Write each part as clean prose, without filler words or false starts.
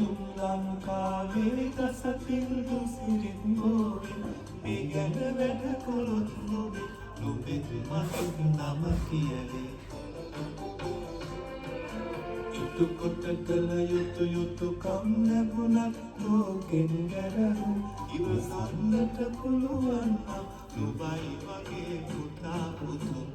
උතුම් ලංකාවේ දසතින් දුසිරිත් බෝවෙන් මේ ගැන වැඩ කොළොත් නොවේ නොබෙත් මසුත් නම කියවේ යුතුකොට කළ යුතුකම් ලැබුණත් ලෝකෙන් ගැරහුම් ඉවසන්නට පුළුවන් නම් නුඹයි වගේ පුතා පුතුන්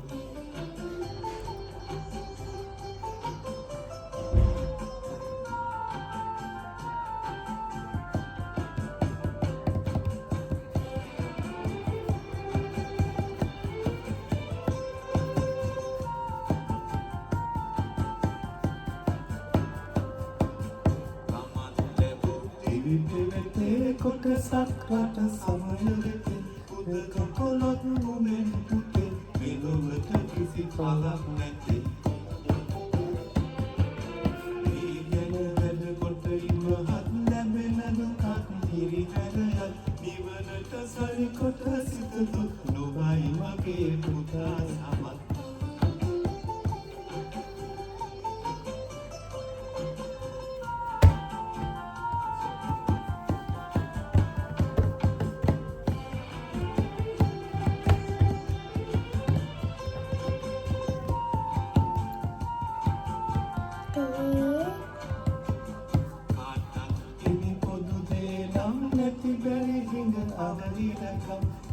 විපෙවතේ කොටසක් රට සමය වෙතේ උදක කොළොත් මුමෙන් පුතේ මෙලොවට කිසි පලක් නැතේ මේ ගැන වැඩ කොට ඉවහත් ලැබෙන දුකත් හිරිහැරයත් නිවනට සරි කොට සිතතු නොවයි මගේ පුතා සමත්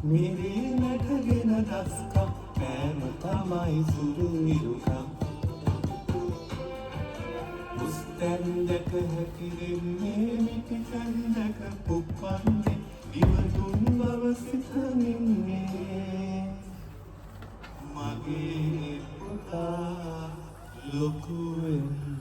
මිරී නැටගෙන දස්කම් පෑම තමයි සුරු ඉරුකම් උස්තැන්දක හැකිරෙන්නේ මිටි කන්දක පුප්පන්නේ ඉවතුන් බව සිතමින්නේ මගේ පුතා ලොකු වෙන්නේ